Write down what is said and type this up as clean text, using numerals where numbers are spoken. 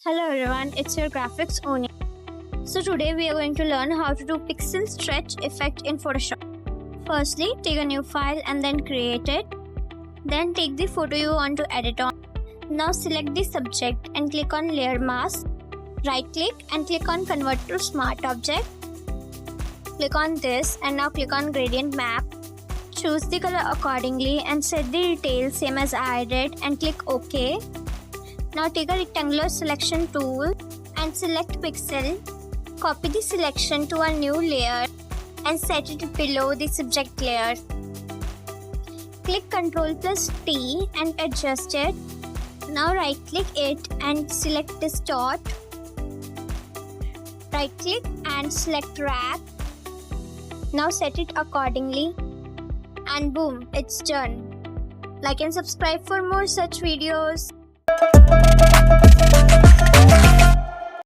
Hello everyone, it's your graphics Oni. So today we are going to learn how to do pixel stretch effect in Photoshop. Firstly, take a new file and then create it. Then take the photo you want to edit on. Now select the subject and click on layer mask. Right click and click on convert to smart object. Click on this and now click on gradient map. Choose the color accordingly and set the detail same as I did and click OK. Now take a rectangular selection tool and select pixel. Copy the selection to a new layer and set it below the subject layer. Click Ctrl+T and adjust it. Now right click it and select distort. Right click and select wrap. Now set it accordingly. And boom, it's done. Like and subscribe for more such videos.